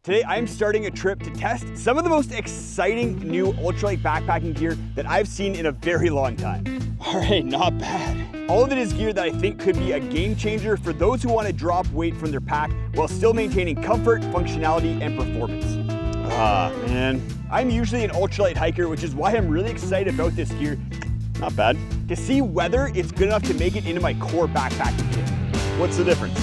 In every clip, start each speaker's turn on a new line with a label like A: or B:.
A: Today, I'm starting a trip to test some of the most exciting new ultralight backpacking gear that I've seen in a very long time. All right, not bad. All of it is gear that I think could be a game changer for those who want to drop weight from their pack while still maintaining comfort, functionality, and performance. Ah, man. I'm usually an ultralight hiker, which is why I'm really excited about this gear. Not bad. To see whether it's good enough to make it into my core backpacking kit. What's the difference?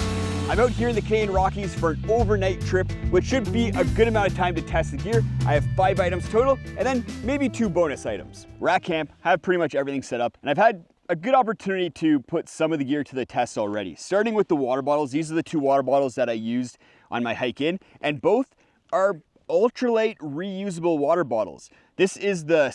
A: I'm out here in the Canadian Rockies for an overnight trip, which should be a good amount of time to test the gear. I have 5 items total, and then maybe 2 bonus items. We're at camp, have pretty much everything set up, and I've had a good opportunity to put some of the gear to the test already. Starting with the water bottles, these are the 2 water bottles that I used on my hike in, and both are ultralight reusable water bottles. This is the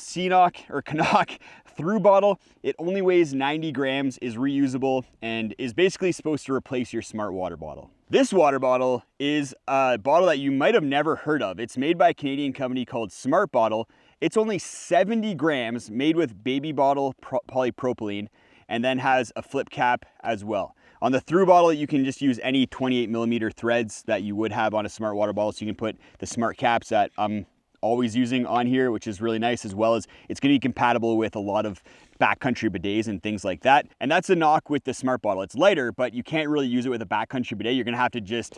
A: Canuck through bottle. It only weighs 90 grams, is reusable, and is basically supposed to replace your smart water bottle. This water bottle is a bottle that you might have never heard of. It's made by a Canadian company called Smart Bottle. It's only 70 grams, made with baby bottle polypropylene, and then has a flip cap as well. On the through bottle, you can just use any 28mm threads that you would have on a smart water bottle. So you can put the smart caps that I'm always using on here, which is really nice, as well as it's going to be compatible with a lot of backcountry bidets and things like that. And that's a knock with the smart bottle. It's lighter, but you can't really use it with a backcountry bidet. You're going to have to just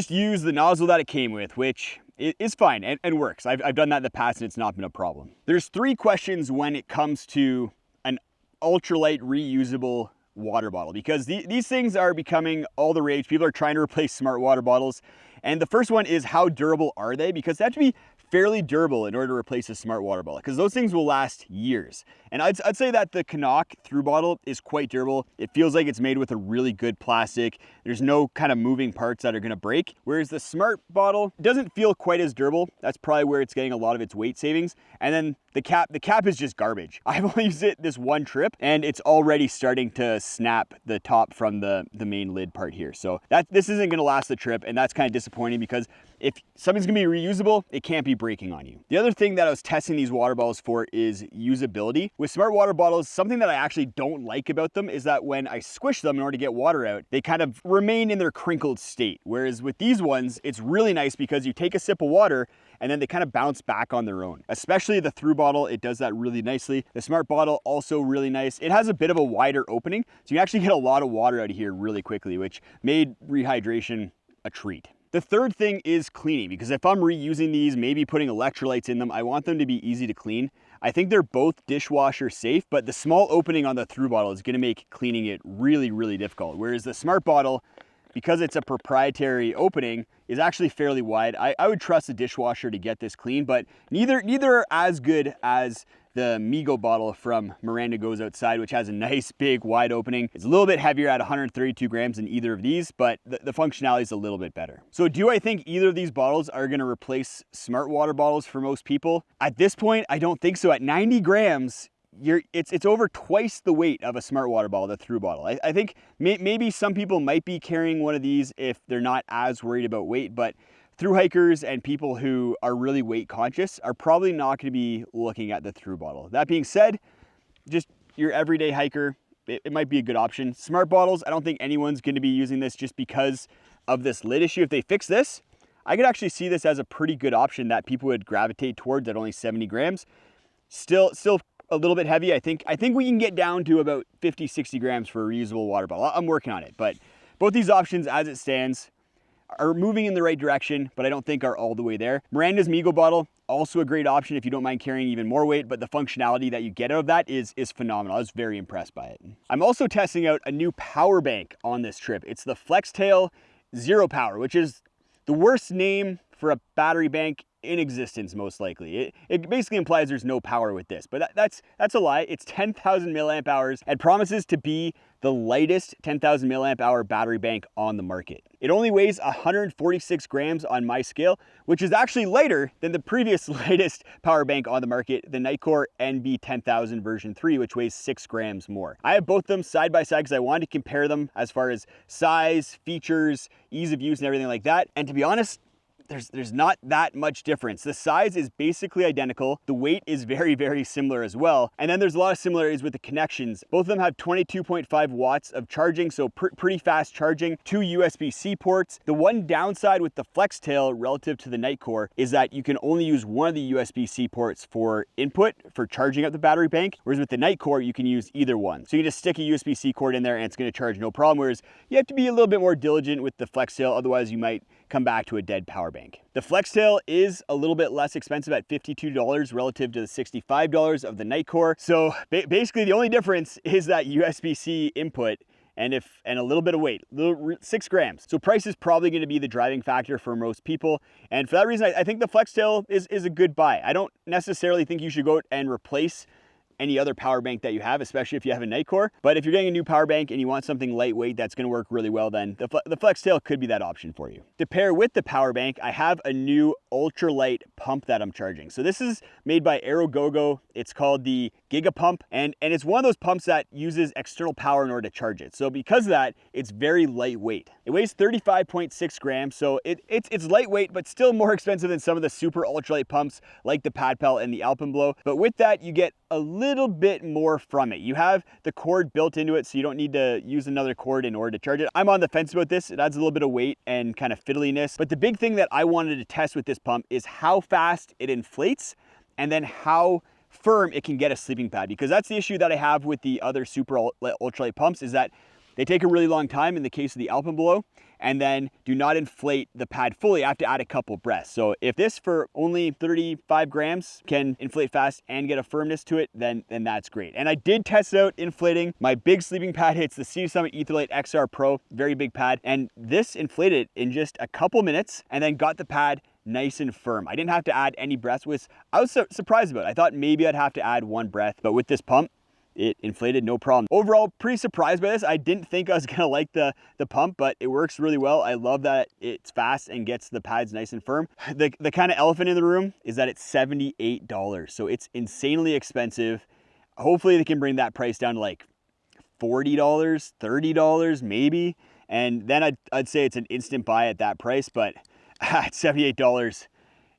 A: use the nozzle that it came with, which is fine and works. I've done that in the past and it's not been a problem. There's 3 questions when it comes to an ultralight reusable water bottle, because these things are becoming all the rage. People are trying to replace smart water bottles. And the first one is, how durable are they? Because they have to be fairly durable in order to replace a smart water bottle, because those things will last years. And I'd say that the Canuck through bottle is quite durable. It feels like it's made with a really good plastic. There's no kind of moving parts that are gonna break. Whereas the smart bottle doesn't feel quite as durable. That's probably where it's getting a lot of its weight savings. And then the cap is just garbage. I've only used it this one trip and it's already starting to snap the top from the main lid part here. So this isn't gonna last the trip, and that's kind of disappointing, because if something's gonna be reusable, it can't be breaking on you. The other thing that I was testing these water bottles for is usability. With smart water bottles, something that I actually don't like about them is that when I squish them in order to get water out, they kind of remain in their crinkled state. Whereas with these ones, it's really nice because you take a sip of water and then they kind of bounce back on their own. Especially the through bottle, it does that really nicely. The smart bottle, also really nice. It has a bit of a wider opening, so you actually get a lot of water out of here really quickly, which made rehydration a treat. The third thing is cleaning, because if I'm reusing these, maybe putting electrolytes in them, I want them to be easy to clean. I think they're both dishwasher safe, but the small opening on the through bottle is gonna make cleaning it really, really difficult. Whereas the smart bottle, because it's a proprietary opening, is actually fairly wide. I would trust a dishwasher to get this clean, but neither are as good as the Migo bottle from Miranda Goes Outside, which has a nice big wide opening. It's a little bit heavier at 132 grams than either of these, but the functionality is a little bit better. So do I think either of these bottles are gonna replace smart water bottles for most people? At this point, I don't think so. At 90 grams, it's over twice the weight of a smart water bottle, the through bottle. I think maybe some people might be carrying one of these if they're not as worried about weight, but through hikers and people who are really weight conscious are probably not going to be looking at the through bottle. That being said, just your everyday hiker, it might be a good option. Smart bottles, I don't think anyone's going to be using this just because of this lid issue. If they fix this, I could actually see this as a pretty good option that people would gravitate towards at only 70 grams. Still a little bit heavy. I think we can get down to about 50, 60 grams for a reusable water bottle. I'm working on it, but both these options as it stands are moving in the right direction, but I don't think are all the way there. Miranda's Migo bottle, also a great option if you don't mind carrying even more weight, but the functionality that you get out of that is phenomenal. I was very impressed by it. I'm also testing out a new power bank on this trip. It's the FlexTail Zero Power, which is the worst name for a battery bank in existence, most likely. It basically implies there's no power with this, but that's a lie. It's 10,000 milliamp hours and promises to be the lightest 10,000 milliamp hour battery bank on the market. It only weighs 146 grams on my scale, which is actually lighter than the previous lightest power bank on the market, the Nitecore NB10000 version 3, which weighs 6 grams more. I have both of them side by side because I wanted to compare them as far as size, features, ease of use, and everything like that. And to be honest, there's not that much difference. The size is basically identical. The weight is very, very similar as well. And then there's a lot of similarities with the connections. Both of them have 22.5 watts of charging, so pretty fast charging, 2 USB-C ports. The one downside with the FlexTail relative to the Nightcore is that you can only use one of the USB-C ports for input, for charging up the battery bank, whereas with the Nightcore, you can use either one. So you can just stick a USB-C cord in there and it's gonna charge no problem, whereas you have to be a little bit more diligent with the FlexTail, otherwise you might come back to a dead power bank. The FlexTail is a little bit less expensive at $52 relative to the $65 of the Nightcore. So basically the only difference is that USB-C input and a little bit of weight, 6 grams. So price is probably going to be the driving factor for most people. And for that reason, I think the FlexTail is a good buy. I don't necessarily think you should go out and replace any other power bank that you have, especially if you have a Nightcore. But if you're getting a new power bank and you want something lightweight that's going to work really well, then the FlexTail could be that option for you. To pair with the power bank, I have a new Ultralight pump that I'm charging. So this is made by AeroGogo. It's called the Giga Pump, and it's one of those pumps that uses external power in order to charge it. So because of that, it's very lightweight. It weighs 35.6 grams, so it's lightweight, but still more expensive than some of the super ultralight pumps like the PadPal and the Alpenblow. But with that, you get a little bit more from it. You have the cord built into it, so you don't need to use another cord in order to charge it. I'm on the fence about this. It adds a little bit of weight and kind of fiddliness. But the big thing that I wanted to test with this pump is how fast it inflates and then how firm it can get a sleeping pad, because that's the issue that I have with the other super ultralight pumps, is that they take a really long time in the case of the Alpenblow, and then do not inflate the pad fully. I have to add a couple breaths. So if this for only 35 grams can inflate fast and get a firmness to it, then that's great. And I did test out inflating. My big sleeping pad hits the Sea Summit Etherlite XR Pro, very big pad, and this inflated in just a couple minutes and then got the pad nice and firm. I didn't have to add any breaths, which I was surprised about. I thought maybe I'd have to add one breath, but with this pump, it inflated no problem. Overall, pretty surprised by this. I didn't think I was gonna like the pump, but it works really well. I love that it's fast and gets the pads nice and firm. The kind of elephant in the room is that it's $78, so it's insanely expensive. Hopefully they can bring that price down to like $40, $30 maybe, and then I'd say it's an instant buy at that price, but at $78,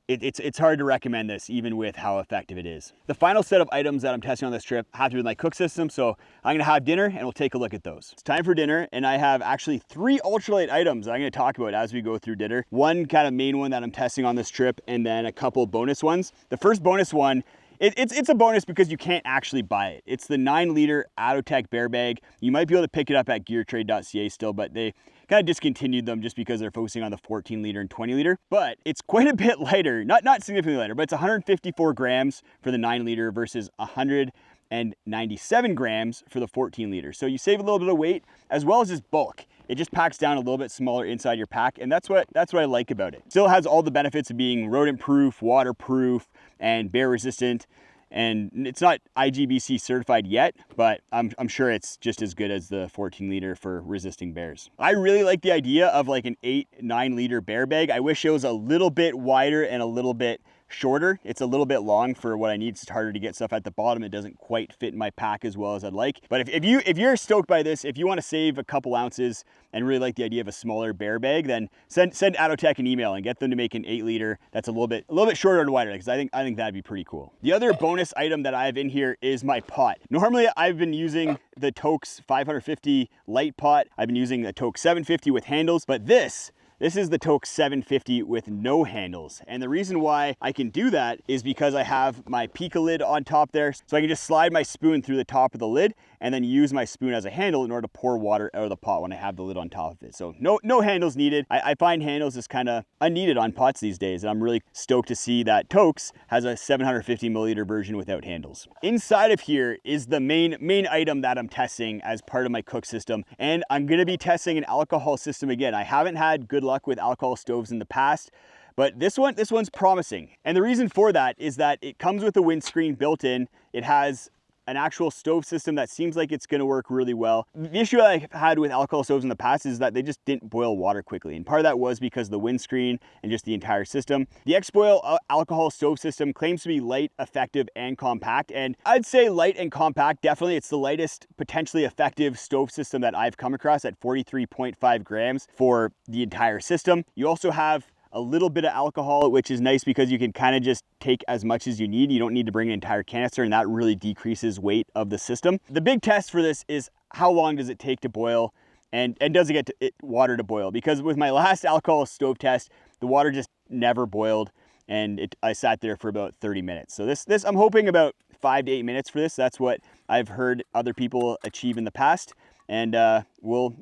A: it's hard to recommend this, even with how effective it is. The final set of items that I'm testing on this trip have to do with my cook system, so I'm gonna have dinner and we'll take a look at those. It's time for dinner, and I have actually 3 ultralight items I'm gonna talk about as we go through dinner. One kind of main one that I'm testing on this trip, and then a couple bonus ones. The first bonus one, it's a bonus because you can't actually buy it. It's the 9-liter Atotech bear bag. You might be able to pick it up at geartrade.ca still, but they kind of discontinued them just because they're focusing on the 14-liter and 20-liter. But it's quite a bit lighter, not significantly lighter, but it's 154 grams for the 9-liter versus 197 grams for the 14-liter. So you save a little bit of weight as well as just bulk. It just packs down a little bit smaller inside your pack, and that's what I like about it. Still has all the benefits of being rodent-proof, waterproof, and bear-resistant. And it's not IGBC certified yet, but I'm sure it's just as good as the 14-liter for resisting bears. I really like the idea of like an 8-9-liter bear bag. I wish it was a little bit wider and a little bit shorter. It's a little bit long for what I need. It's harder to get stuff at the bottom. It doesn't quite fit in my pack as well as I'd like. But if you're stoked by this, if you want to save a couple ounces and really like the idea of a smaller bear bag, then send Atotech an email and get them to make an 8-liter that's a little bit shorter and wider, because I think that'd be pretty cool. The other bonus item that I have in here is my pot. Normally I've been using the Toaks 550 light pot. I've been using the Toaks 750 with handles, but this is the Toaks 750 with no handles. And the reason why I can do that is because I have my Pika lid on top there. So I can just slide my spoon through the top of the lid and then use my spoon as a handle in order to pour water out of the pot when I have the lid on top of it. So no handles needed. I find handles is kind of unneeded on pots these days. And I'm really stoked to see that Toaks has a 750 milliliter version without handles. Inside of here is the main item that I'm testing as part of my cook system. And I'm gonna be testing an alcohol system again. I haven't had good luck with alcohol stoves in the past, but this one's promising. And the reason for that is that it comes with a windscreen built in. It has an actual stove system that seems like it's going to work really well. The issue I've had with alcohol stoves in the past is that they just didn't boil water quickly, and part of that was because of the windscreen and just the entire system. The X-Boil alcohol stove system claims to be light, effective, and compact, and I'd say light and compact. Definitely it's the lightest potentially effective stove system that I've come across at 43.5 grams for the entire system. You also have a little bit of alcohol, which is nice because you can kind of just take as much as you need. You don't need to bring an entire canister, and that really decreases weight of the system. The big test for this is how long does it take to boil, and does it get water to boil? Because with my last alcohol stove test, the water just never boiled, and I sat there for about 30 minutes. So this I'm hoping about 5 to 8 minutes for this. That's what I've heard other people achieve in the past, and we'll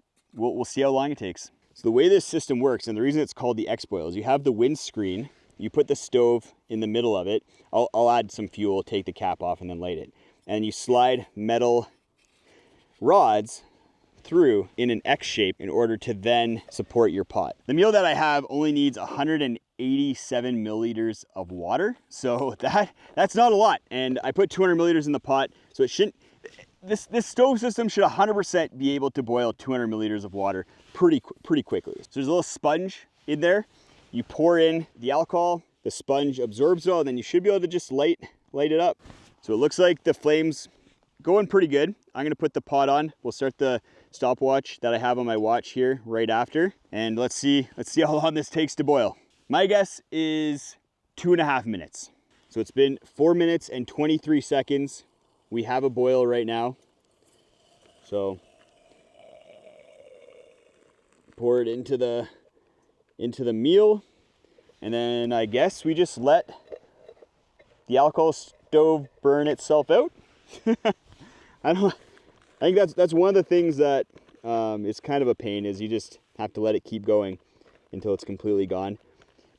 A: see how long it takes. So the way this system works, and the reason it's called the X-Boil, is you have the windscreen, you put the stove in the middle of it. I'll add some fuel, take the cap off, and then light it. And you slide metal rods through in an X shape in order to then support your pot. The meal that I have only needs 187 milliliters of water, so that's not a lot. And I put 200 milliliters in the pot, so it shouldn't. This stove system should 100% be able to boil 200 milliliters of water pretty quickly. So there's a little sponge in there. You pour in the alcohol, the sponge absorbs it all, and then you should be able to just light it up. So it looks like the flame's going pretty good. I'm gonna put the pot on. We'll start the stopwatch that I have on my watch here right after, and let's see how long this takes to boil. My guess is 2.5 minutes. So it's been 4 minutes and 23 seconds. We have a boil right now. So pour it into the meal, and then I guess we just let the alcohol stove burn itself out. I think that's one of the things that is kind of a pain, is you just have to let it keep going until it's completely gone.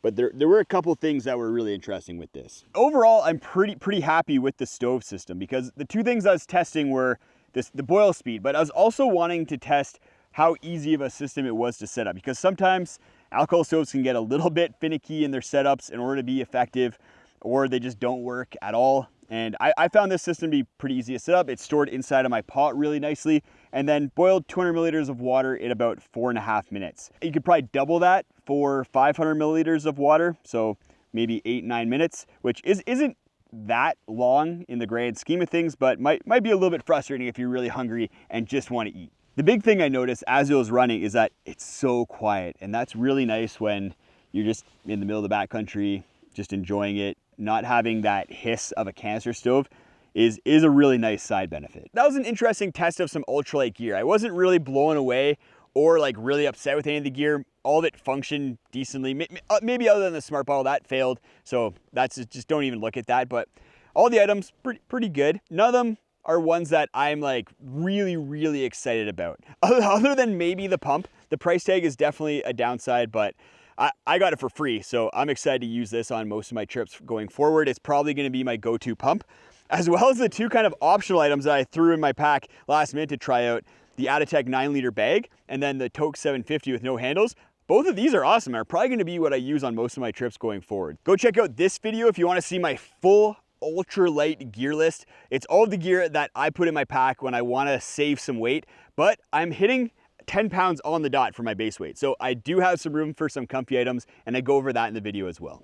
A: But there were a couple things that were really interesting with this. Overall, I'm pretty happy with the stove system, because the two things I was testing were the boil speed, but I was also wanting to test how easy of a system it was to set up, because sometimes alcohol stoves can get a little bit finicky in their setups in order to be effective, or they just don't work at all. And I found this system to be pretty easy to set up. It's stored inside of my pot really nicely, and then boiled 200 milliliters of water in about 4.5 minutes. You could probably double that for 500 milliliters of water, so maybe 8-9 minutes, which isn't that long in the grand scheme of things, but might be a little bit frustrating if you're really hungry and just want to eat. The big thing I noticed as it was running is that it's so quiet, and that's really nice when you're just in the middle of the backcountry, just enjoying it. Not having that hiss of a canister stove is a really nice side benefit. That was an interesting test of some ultralight gear. I wasn't really blown away or like really upset with any of the gear. All of it functioned decently, maybe other than the smart bottle that failed. So that's just don't even look at that. But all the items pretty good. None of them are ones that I'm like really excited about. Other than maybe the pump. The price tag is definitely a downside, but I got it for free, so I'm excited to use this on most of my trips going forward. It's probably going to be my go-to pump, as well as the two kind of optional items that I threw in my pack last minute to try out, the Atatech 9-liter bag and then the Toke 750 with no handles. Both of these are awesome. Are probably going to be what I use on most of my trips going forward. Go check out this video if you want to see my full ultralight gear list. It's all the gear that I put in my pack when I want to save some weight, but I'm hitting 10 pounds on the dot for my base weight. So I do have some room for some comfy items, and I go over that in the video as well.